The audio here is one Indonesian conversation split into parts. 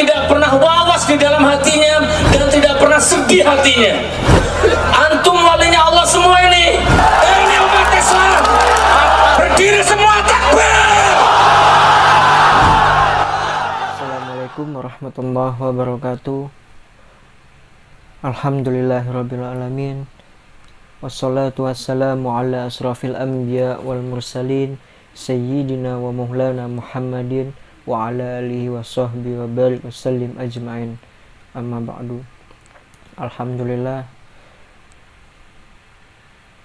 tidak pernah wawas di dalam hatinya dan tidak pernah sedih hatinya. Antum walinya Allah semua ini. Ini umat Islam. Berdiri semua, takbir. Assalamualaikum warahmatullahi wabarakatuh. Alhamdulillahirabbil alamin. Wassalatu wassalamu ala asrafil anbiya wal mursalin sayyidina wa maulana Muhammadin wa ala alihi wa sahbihi wa barik wasallim ajma'in. Amma ba'du. Alhamdulillah.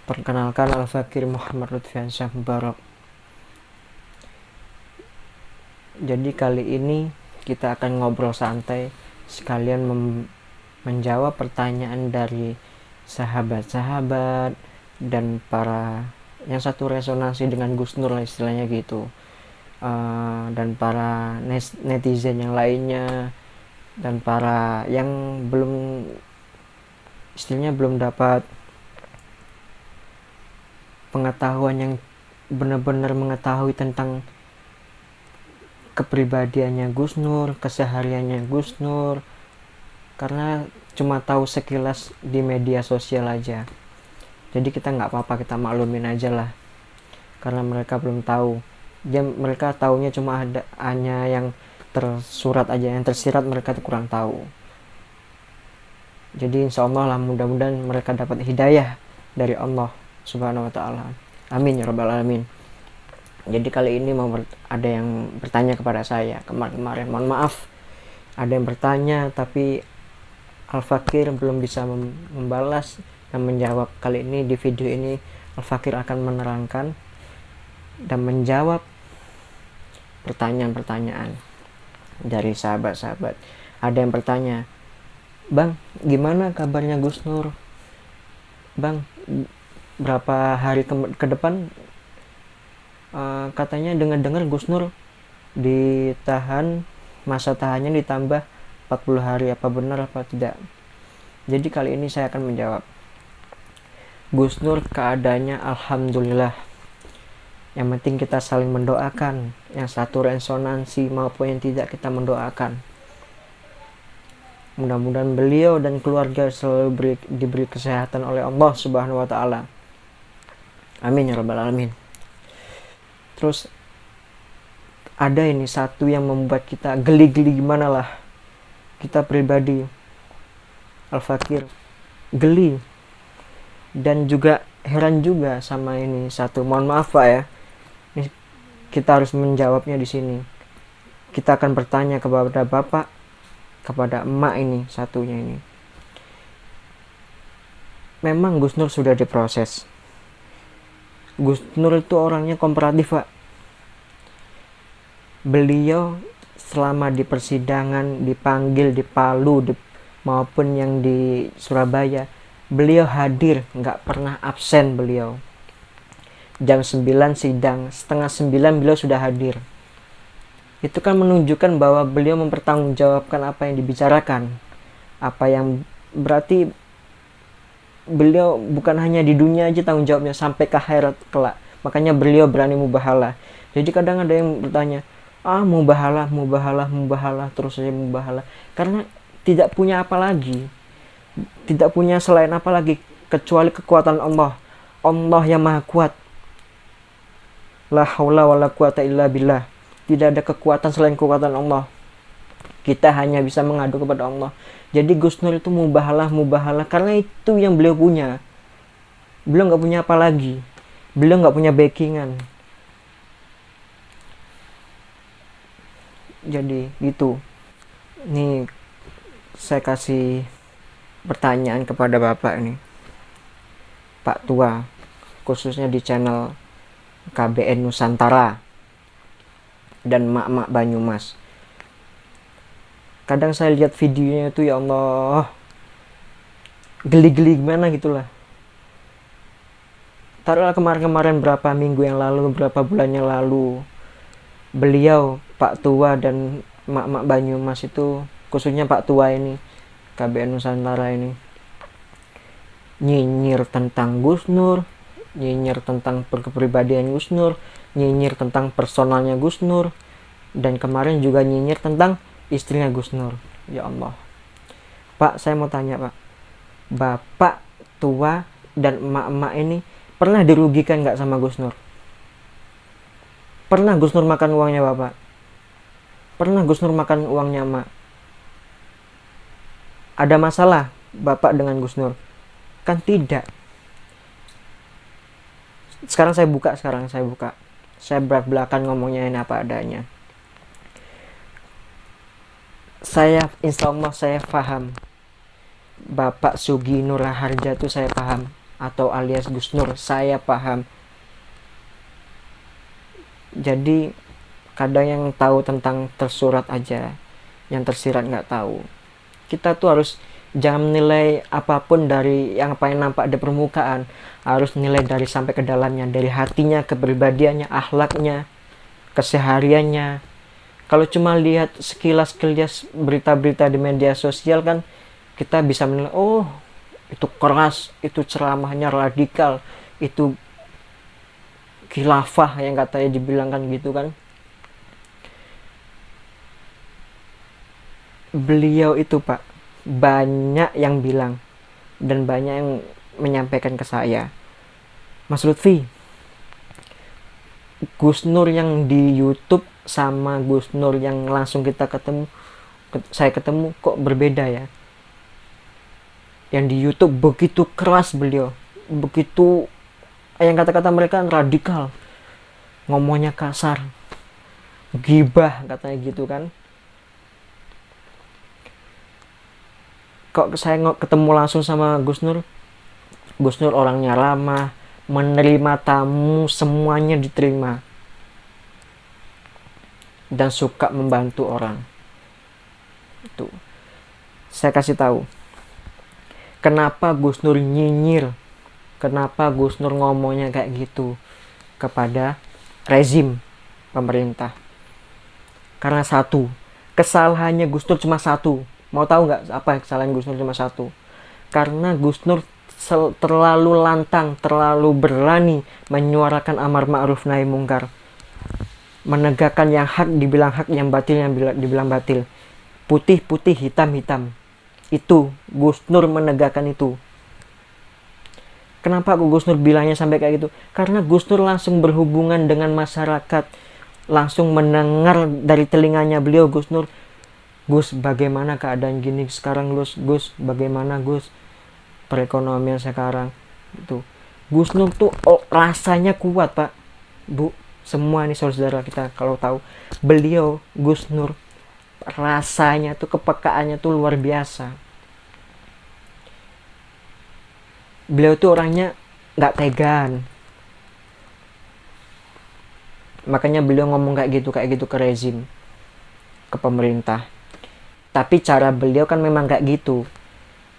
Perkenalkan, Al-Fakir Muhammad Lutfiansyah Mubarak. Jadi kali ini kita akan ngobrol santai sekalian menjawab pertanyaan dari sahabat-sahabat dan para yang satu resonansi dengan Gus Nur lah istilahnya gitu, dan para netizen yang lainnya dan para yang istilahnya belum dapat pengetahuan yang benar-benar mengetahui tentang kepribadiannya Gus Nur, kesehariannya Gus Nur, karena cuma tahu sekilas di media sosial aja. Jadi kita nggak apa-apa, kita maklumin aja lah, karena mereka belum tahu. Mereka taunya cuma hanya yang tersurat aja, yang tersirat mereka kurang tahu. Jadi insya Allah lah, mudah-mudahan mereka dapat hidayah dari Allah Subhanahu Wa Taala. Amin ya Rabbal Alamin. Jadi kali ini ada yang bertanya kepada saya kemarin. Mohon maaf, ada yang bertanya tapi Al-Fakir belum bisa membalas dan menjawab. Kali ini di video ini Al-Fakir akan menerangkan dan menjawab pertanyaan-pertanyaan dari sahabat-sahabat. Ada yang bertanya, "Bang, gimana kabarnya Gus Nur? Bang, berapa hari ke depan katanya dengar-dengar Gus Nur ditahan, masa tahannya ditambah 40 hari, apa benar apa tidak?" Jadi kali ini saya akan menjawab. Gus Nur keadaannya alhamdulillah. Yang penting kita saling mendoakan, yang satu resonansi maupun yang tidak, kita mendoakan. Mudah-mudahan beliau dan keluarga selalu diberi kesehatan oleh Allah Subhanahu Wa Taala. Amin ya Rabbal Alamin. Terus ada ini satu yang membuat kita geli-geli, gimana lah, kita pribadi Al-Fakir geli dan juga heran juga sama ini satu. Mohon maaf Pak ya, ini kita harus menjawabnya di sini. Kita akan bertanya kepada Bapak, kepada emak ini satunya ini. Memang Gus Nur sudah diproses. Gus Nur itu orangnya kooperatif Pak. Beliau selama di persidangan, dipanggil di Palu maupun yang di Surabaya, beliau hadir, nggak pernah absen beliau. Jam 9 sidang, setengah 9 beliau sudah hadir. Itu kan menunjukkan bahwa beliau mempertanggungjawabkan apa yang dibicarakan, apa yang berarti beliau bukan hanya di dunia aja tanggung jawabnya, sampai ke akhirat kelak. Makanya beliau berani mubahalah. Jadi kadang ada yang bertanya, mubahalah terus saja mubahalah, karena tidak punya apa lagi, tidak punya selain apa lagi kecuali kekuatan Allah. Allah yang maha kuat, la haula wala quwata illa billah. Tidak ada kekuatan selain kekuatan Allah. Kita hanya bisa mengadu kepada Allah. Jadi Gus Nur itu mubahalah karena itu yang beliau punya. Beliau nggak punya apa lagi. Beliau nggak punya backingan. Jadi gitu. Nih saya kasih pertanyaan kepada Bapak ini, Pak Tua, khususnya di channel KBN Nusantara dan mak-mak Banyumas. Kadang saya lihat videonya itu, ya Allah, geli-geli gimana gitulah. Taruhlah kemarin-kemarin, berapa minggu yang lalu, berapa bulan yang lalu, beliau Pak Tua dan mak-mak Banyumas itu, khususnya Pak Tua ini, KBN Nusantara ini, nyinyir tentang Gus Nur, nyinyir tentang kepribadian Gus Nur, nyinyir tentang personalnya Gus Nur, dan kemarin juga nyinyir tentang istrinya Gus Nur. Ya Allah. Pak, saya mau tanya Pak, bapak tua dan emak-emak ini pernah dirugikan nggak sama Gus Nur? Pernah Gus Nur makan uangnya bapak? Pernah Gus Nur makan uangnya emak? Ada masalah bapak dengan Gus Nur? Kan tidak. Sekarang saya buka. Saya belak-belakan ngomongnya ini apa adanya. Insya Allah saya paham. Bapak Sugi Nur Raharja itu saya paham. Atau alias Gus Nur, saya paham. Jadi kadang yang tahu tentang tersurat aja, yang tersirat nggak tahu. Kita tuh harus jangan menilai apapun dari yang paling nampak di permukaan, harus nilai dari sampai ke dalamnya, dari hatinya, kepribadiannya, akhlaknya, kesehariannya. Kalau cuma lihat sekilas berita-berita di media sosial kan kita bisa menilai, oh itu keras, itu ceramahnya radikal, itu khilafah yang katanya dibilangkan gitu kan. Beliau itu Pak, banyak yang bilang dan banyak yang menyampaikan ke saya, Mas Lutfi, Gus Nur yang di YouTube sama Gus Nur yang langsung saya ketemu kok berbeda ya. Yang di YouTube begitu keras beliau, begitu yang kata-kata mereka radikal, ngomongnya kasar, gibah katanya gitu kan. Kok saya ketemu langsung sama Gus Nur orangnya ramah, menerima tamu, semuanya diterima, dan suka membantu orang. Itu saya kasih tahu kenapa Gus Nur nyinyir, kenapa Gus Nur ngomongnya kayak gitu kepada rezim pemerintah. Karena satu, kesalahannya Gus Nur cuma satu. Mau tahu nggak apa kesalahan Gus Nur? Cuma satu. Karena Gus Nur terlalu lantang, terlalu berani menyuarakan amar ma'ruf nahi mungkar, menegakkan yang hak dibilang hak, yang batil yang dibilang batil, putih putih, hitam hitam. Itu Gus Nur menegakkan itu. Kenapa Gus Nur bilangnya sampai kayak gitu? Karena Gus Nur langsung berhubungan dengan masyarakat, langsung mendengar dari telinganya beliau. Gus, bagaimana keadaan gini sekarang, Gus, bagaimana Gus perekonomian sekarang? Itu Gus Nur tuh rasanya kuat Pak, Bu, semua nih saudara kita kalau tahu beliau Gus Nur, rasanya tuh, kepekaannya tuh luar biasa. Beliau tuh orangnya nggak tegan, makanya beliau ngomong kayak gitu ke rezim, ke pemerintah. Tapi cara beliau kan memang kayak gitu.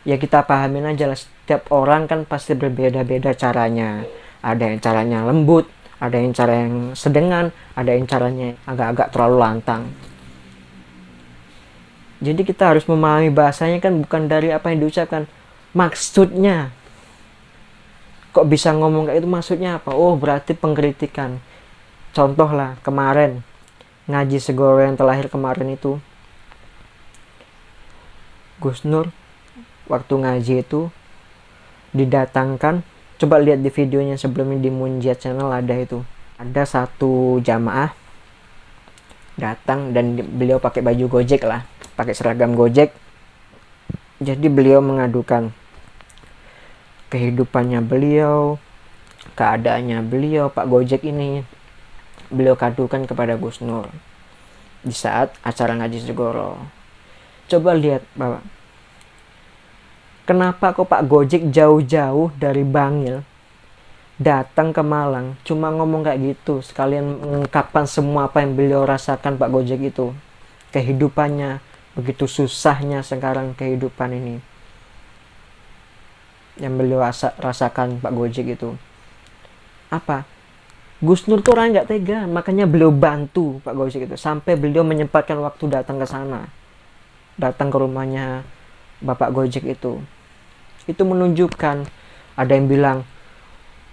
Ya kita pahamin aja lah, setiap orang kan pasti berbeda-beda caranya. Ada yang caranya lembut, ada yang cara yang sedengan, ada yang caranya agak-agak terlalu lantang. Jadi kita harus memahami bahasanya kan bukan dari apa yang diucapkan, maksudnya. Kok bisa ngomong kayak itu, maksudnya apa? Oh berarti pengkritikan. Contoh lah kemarin ngaji segoro yang terlahir kemarin itu, Gus Nur waktu ngaji itu didatangkan, coba lihat di videonya sebelumnya di Munjiat Channel ada itu, ada satu jamaah datang dan beliau pakai baju Gojek lah, pakai seragam Gojek. Jadi beliau mengadukan kehidupannya beliau, keadaannya beliau, Pak Gojek ini beliau kadukan kepada Gus Nur di saat acara ngaji segoro. Coba lihat Bapak, kenapa kok Pak Gojek jauh-jauh dari Bangil datang ke Malang cuma ngomong kayak gitu, sekalian mengungkapkan semua apa yang beliau rasakan Pak Gojek itu, kehidupannya begitu susahnya sekarang kehidupan ini yang beliau rasakan Pak Gojek itu. Apa? Gus Nur tuh orang nggak tega, makanya beliau bantu Pak Gojek itu sampai beliau menyempatkan waktu datang ke sana, datang ke rumahnya Bapak Gojek itu. Itu menunjukkan, ada yang bilang,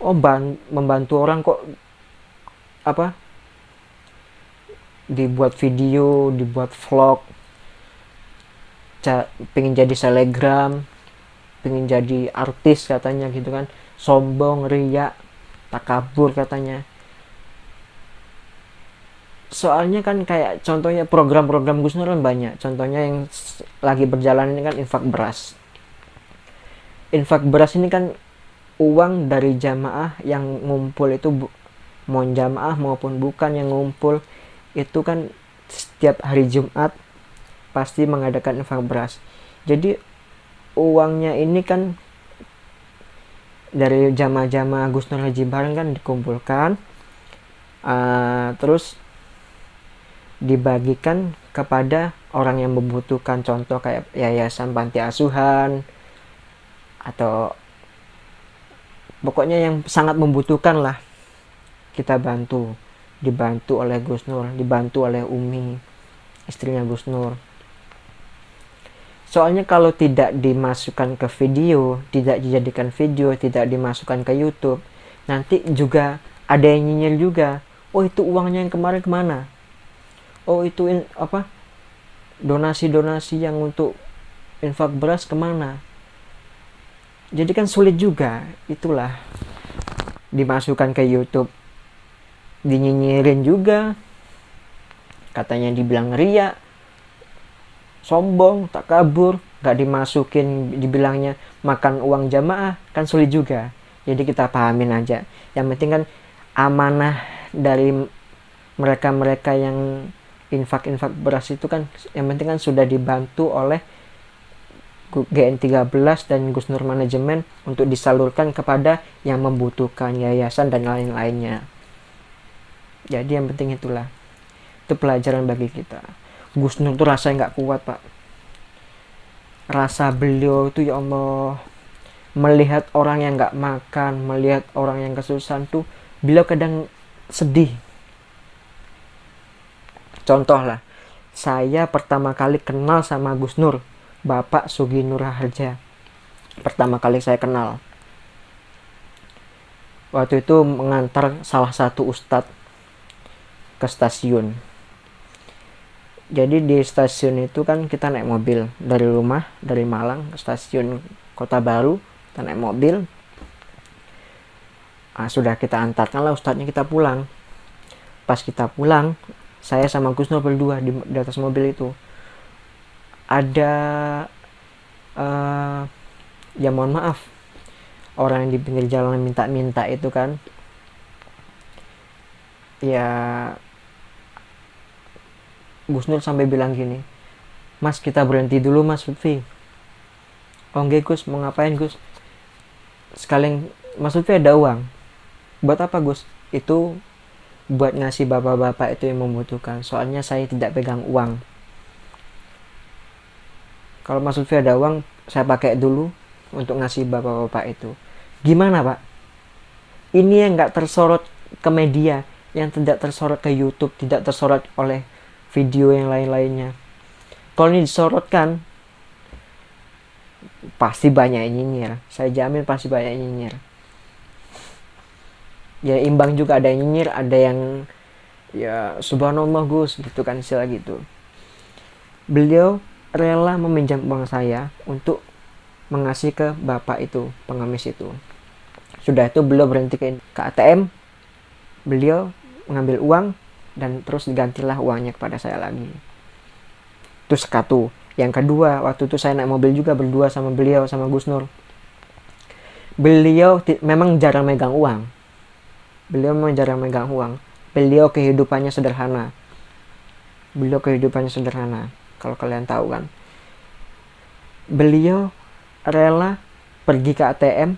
oh membantu orang kok apa? Dibuat video, dibuat vlog, pengen jadi selebgram, pengen jadi artis katanya gitu kan, sombong, riak, takabur katanya. Soalnya kan kayak contohnya program-program Gus Nur kan banyak. Contohnya yang lagi berjalan ini kan infak beras. Infak beras ini kan uang dari jamaah yang ngumpul itu, mau jamaah maupun bukan yang ngumpul itu kan setiap hari Jumat pasti mengadakan infak beras. Jadi uangnya ini kan dari jamaah-jamaah Gus Nur Haji Bareng kan dikumpulkan, terus dibagikan kepada orang yang membutuhkan, contoh kayak yayasan panti asuhan atau pokoknya yang sangat membutuhkan lah, kita bantu, dibantu oleh Gus Nur, dibantu oleh Umi, istrinya Gus Nur. Soalnya kalau tidak dimasukkan ke video, tidak dijadikan video, tidak dimasukkan ke YouTube, nanti juga ada yang nyinyir juga, oh itu uangnya yang kemarin kemana, oh itu donasi-donasi yang untuk infak beras kemana. Jadi kan sulit juga. Itulah, dimasukkan ke YouTube dinyinyirin juga, katanya dibilang riya, sombong, takabur, gak dimasukin dibilangnya makan uang jamaah, kan sulit juga. Jadi kita pahamin aja, yang penting kan amanah dari mereka-mereka yang infak beras itu kan, yang penting kan sudah dibantu oleh GN13 dan Gus Nur Manajemen untuk disalurkan kepada yang membutuhkan, yayasan dan lain-lainnya. Jadi yang penting itulah, itu pelajaran bagi kita. Gus Nur tuh rasanya nggak kuat, Pak. Rasa beliau itu, ya Allah, melihat orang yang nggak makan, melihat orang yang kesusahan tuh beliau kadang sedih. Contoh lah, saya pertama kali kenal sama Gus Nur, Bapak Sugi Nur Harja. Pertama kali saya kenal. Waktu itu mengantar salah satu ustadz ke stasiun. Jadi di stasiun itu kan kita naik mobil dari rumah, dari Malang ke stasiun Kota Baru, kita naik mobil. Sudah kita antarkan lah ustadznya, kita pulang. Pas kita pulang, saya sama Gus Nur berdua di atas mobil itu. Ada ya mohon maaf, orang yang di pinggir jalan minta-minta itu kan, ya Gus Nur sampai bilang gini, Mas kita berhenti dulu Mas Lutfi. Oh enggak Gus, mau ngapain Gus? Sekalian Mas Lutfi ada uang. Buat apa Gus? Itu buat ngasih bapak-bapak itu yang membutuhkan, soalnya saya tidak pegang uang. Kalau Mas Lutfi ada uang, saya pakai dulu untuk ngasih bapak-bapak itu. Gimana Pak? Ini yang nggak tersorot ke media, yang tidak tersorot ke YouTube, tidak tersorot oleh video yang lain-lainnya. Kalau ini disorotkan, pasti banyak yang nyinyir. Saya jamin pasti banyak yang nyinyir. Ya imbang juga, ada yang nyinyir, ada yang ya subhanallah Gus gitu kan, istilah gitu. Beliau rela meminjam uang saya untuk mengasih ke bapak itu, pengemis itu. Sudah itu beliau berhenti ke ATM, beliau mengambil uang dan terus digantilah uangnya kepada saya lagi. Itu satu. Yang kedua, waktu itu saya naik mobil juga berdua sama beliau, sama Gus Nur. Beliau memang jarang megang uang. Beliau kehidupannya sederhana. Kalau kalian tahu kan, beliau rela pergi ke ATM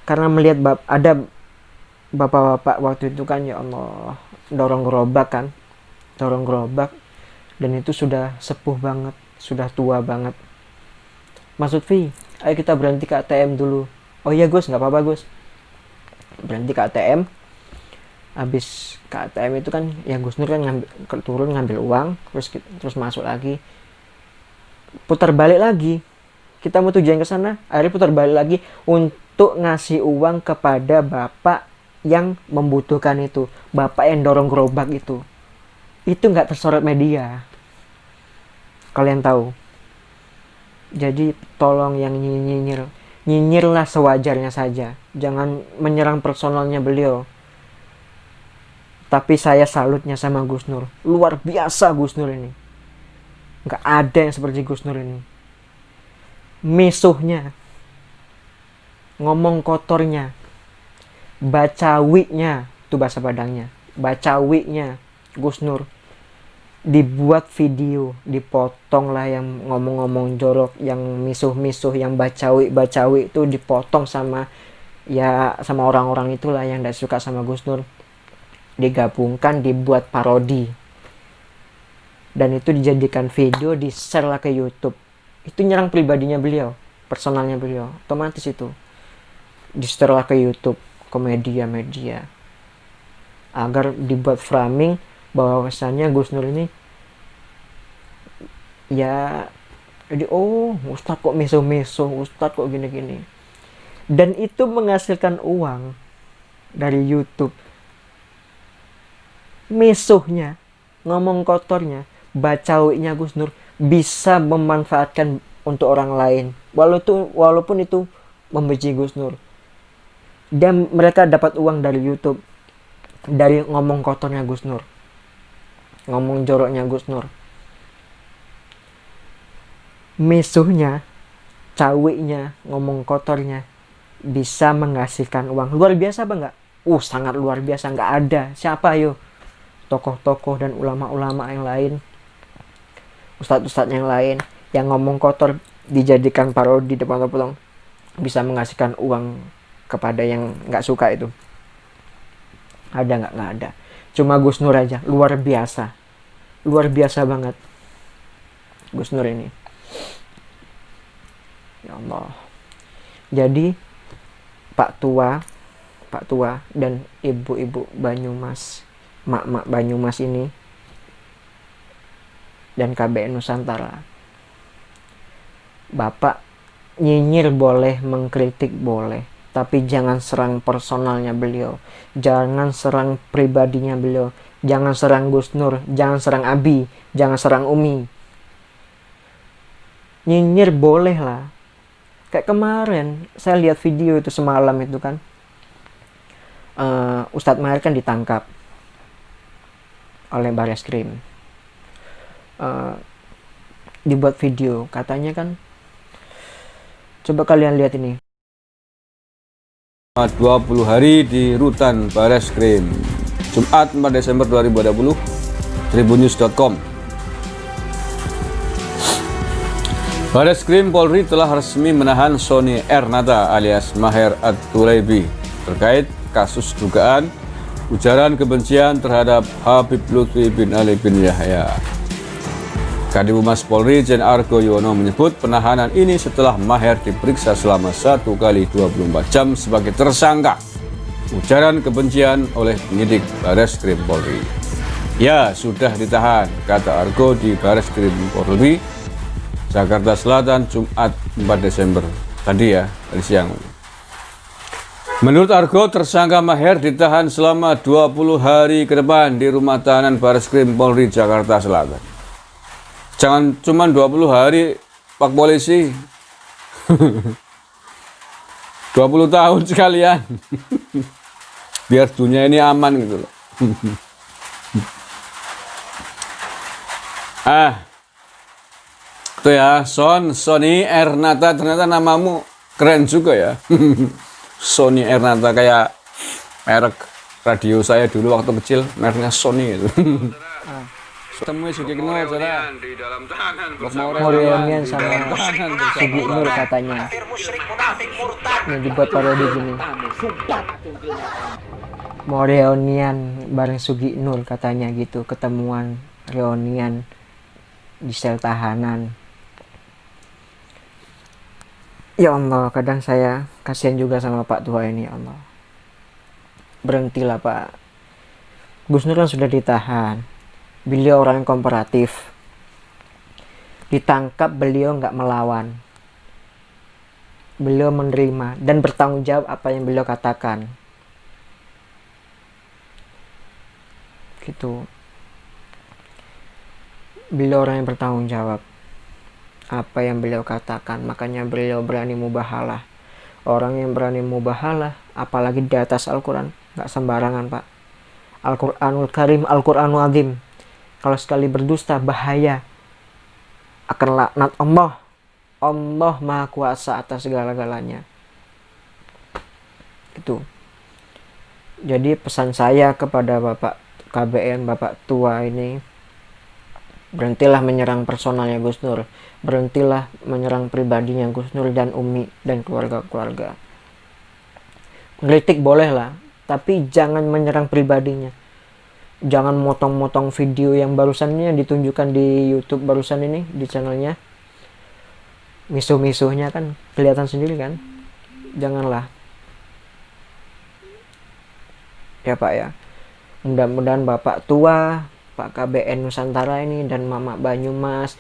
karena melihat ada bapak-bapak waktu itu kan, ya Allah, dorong gerobak, dan itu sudah sepuh banget, sudah tua banget. Mas Lutfi, ayo kita berhenti ke ATM dulu. Oh iya Gus, nggak apa-apa Gus. Berhenti ke ATM. Habis ke ATM itu kan ya Gus Nur kan turun ngambil uang, terus masuk lagi, putar balik lagi, kita mau tujuan ke sana, akhirnya putar balik lagi untuk ngasih uang kepada bapak yang membutuhkan itu, bapak yang dorong gerobak itu nggak tersorot media. kalian tahu. Jadi tolong yang nyinyirlah sewajarnya saja, jangan menyerang personalnya beliau. Tapi saya salutnya sama Gus Nur, luar biasa Gus Nur ini, nggak ada yang seperti Gus Nur ini. Misuhnya, ngomong kotornya, bacawinya, itu bahasa Padangnya, bacawinya Gus Nur. Dibuat video, dipotong lah yang ngomong-ngomong jorok, yang misuh-misuh, yang bacawi itu dipotong sama orang-orang itulah yang tidak suka sama Gus Nur, digabungkan dibuat parodi, dan itu dijadikan video, di share lah ke YouTube. Itu nyerang pribadinya beliau, personalnya beliau, otomatis itu di share lah ke YouTube, ke media agar dibuat framing bahwasannya Gus Nur ini ya, jadi Ustadz kok meso-meso, Ustadz kok gini-gini, dan itu menghasilkan uang dari YouTube. Mesohnya, ngomong kotornya, bacawinya Gus Nur bisa memanfaatkan untuk orang lain, walaupun itu membenci Gus Nur, dan mereka dapat uang dari YouTube dari ngomong kotornya Gus Nur, ngomong joroknya Gus Nur. Misuhnya, cawinya, ngomong kotornya bisa menghasilkan uang. Luar biasa apa enggak? Sangat luar biasa. Enggak ada siapa ayo tokoh-tokoh dan ulama-ulama yang lain, ustadz-ustadz yang lain yang ngomong kotor dijadikan parodi depan potong bisa menghasilkan uang kepada yang nggak suka itu. Ada nggak? Nggak ada. Cuma Gus Nur aja luar biasa banget Gus Nur ini, ya Allah. Jadi Pak Tua dan ibu-ibu Banyumas, mak-mak Banyumas ini, dan KBN Nusantara, Bapak nyinyir boleh, mengkritik boleh, tapi jangan serang personalnya beliau, jangan serang pribadinya beliau, jangan serang Gus Nur, jangan serang Abi, jangan serang Umi. Nyinyir boleh lah. Kayak kemarin saya lihat video itu semalam itu kan, Ustadz Maher kan ditangkap oleh Bareskrim, dibuat video katanya kan, coba kalian lihat ini. 20 hari di rutan Bareskrim, Jumat 4 Desember 2020, tribunnews.com. Bareskrim Polri telah resmi menahan Sony Ernata alias Maher At-Tulaibi terkait kasus dugaan ujaran kebencian terhadap Habib Lutfi bin Ali bin Yahya. Kadif Humas Polri Jen Argo Yuwono menyebut penahanan ini setelah Maher diperiksa selama 1 kali 24 jam sebagai tersangka ujaran kebencian oleh penyidik Bareskrim Polri. Ya, sudah ditahan, kata Argo di Bareskrim Polri, Jakarta Selatan, Jumat 4 Desember. Tadi siang. Menurut Argo, tersangka Maher ditahan selama 20 hari ke depan di rumah tahanan Bareskrim Polri Jakarta Selatan. Jangan cuma 20 hari, Pak Polisi. 20 tahun sekalian. Biar dunia ini aman gitu loh. Itu ya, Sony Ernata, ternyata namamu keren juga ya. Sony Ernata kayak merek radio saya dulu waktu kecil, mereknya Sony itu. Temui Sugi Nur, saudara. Mau reunian sama Sugi Nur katanya. Yang dibuat parodi gini. Mau reunian bareng Sugi Nur katanya gitu, ketemuan reunian di sel tahanan. Ya Allah, kadang saya kasihan juga sama Pak Tua ini, ya Allah. Berhentilah Pak. Gus Nur kan sudah ditahan. Beliau orang yang kooperatif. Ditangkap, beliau nggak melawan. Beliau menerima dan bertanggung jawab apa yang beliau katakan. Gitu. Beliau orang yang bertanggung jawab. apa yang beliau katakan. Makanya beliau berani mubahalah. Orang yang berani mubahalah, apalagi di atas Al-Quran, nggak sembarangan Pak. Al-Quranul Karim, Al-Quranul Azim. Kalau sekali berdusta bahaya, akan laknat Allah. Allah Maha Kuasa atas segala-galanya. Itu. Jadi pesan saya kepada Bapak KBN, Bapak tua ini, berhentilah menyerang personalnya Gus Nur. Berhentilah menyerang pribadinya Gus Nur dan Umi dan keluarga-keluarga. Kritik boleh lah, tapi jangan menyerang pribadinya. Jangan motong-motong video yang barusan ini yang ditunjukkan di YouTube barusan ini di channelnya. Misuh-misuhnya kan kelihatan sendiri kan. Janganlah. Ya Pak ya. Mudah-mudahan Bapak tua, Pak KBN Nusantara ini dan Mama Banyumas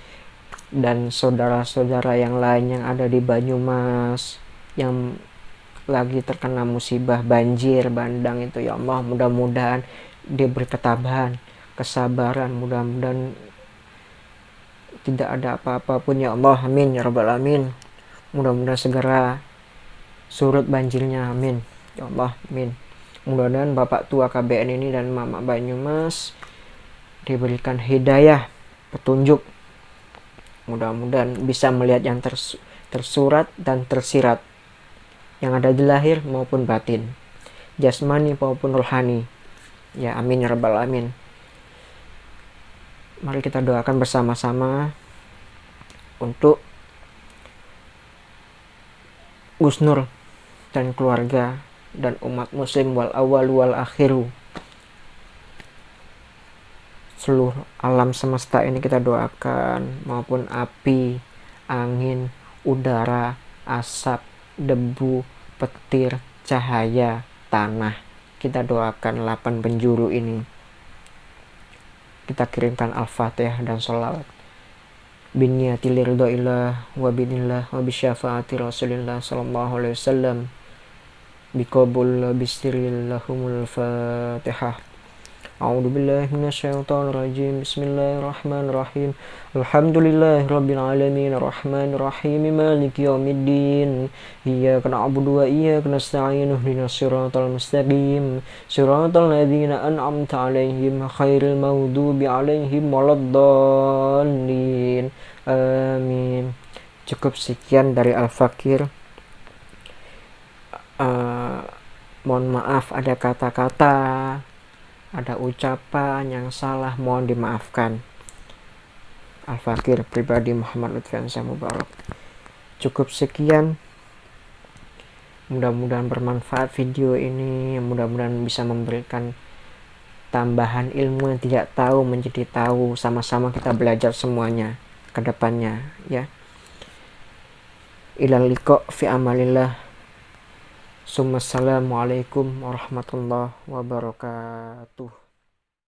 dan saudara-saudara yang lain yang ada di Banyumas yang lagi terkena musibah banjir bandang itu, ya Allah, mudah-mudahan diberi ketabahan, kesabaran, mudah-mudahan tidak ada apa-apa pun ya Allah, amin ya rabbal alamin. Mudah-mudahan segera surut banjirnya, amin ya Allah, amin. Mudah-mudahan Bapak tua KBN ini dan Mama Banyumas diberikan hidayah, petunjuk, mudah-mudahan bisa melihat yang tersurat dan tersirat yang ada di lahir maupun batin, jasmani maupun rohani. Ya amin ya rabbal alamin. Mari kita doakan bersama-sama untuk Gus Nur dan keluarga dan umat muslim wal awal wal akhiru. Seluruh alam semesta ini kita doakan, maupun api, angin, udara, asap, debu, petir, cahaya, tanah. Kita doakan 8 penjuru ini. Kita kirimkan Al-Fatihah dan sholawat. Binniyati liridhaillah wa binillah wa bisyafaati Rasulillah sallallahu alaihi wasallam. Biqabul bisirillahumul Fatihah. A'udzu billahi minasyaitonir rajim. Bismillahirrahmanirrahim. Alhamdulillahirabbil alamin arrahmanir rahim maliki yaumiddin. Iyyaka na'budu wa iyyaka nasta'in ihdinas siratal mustaqim. Siratal ladzina an'amta 'alaihim ghairil maghdubi 'alaihim waladdallin. Amin. Cukup sekian dari Al-Fakir. Mohon maaf ada kata-kata, ada ucapan yang salah, mohon dimaafkan. Al-Fakir pribadi Muhammad Lutfiansyah Mubarak. Cukup sekian. Mudah-mudahan bermanfaat video ini, mudah-mudahan bisa memberikan tambahan ilmu yang tidak tahu menjadi tahu, sama-sama kita belajar semuanya ke depannya ya. Ilal liqa fi amalillah. Assalamualaikum warahmatullahi wabarakatuh.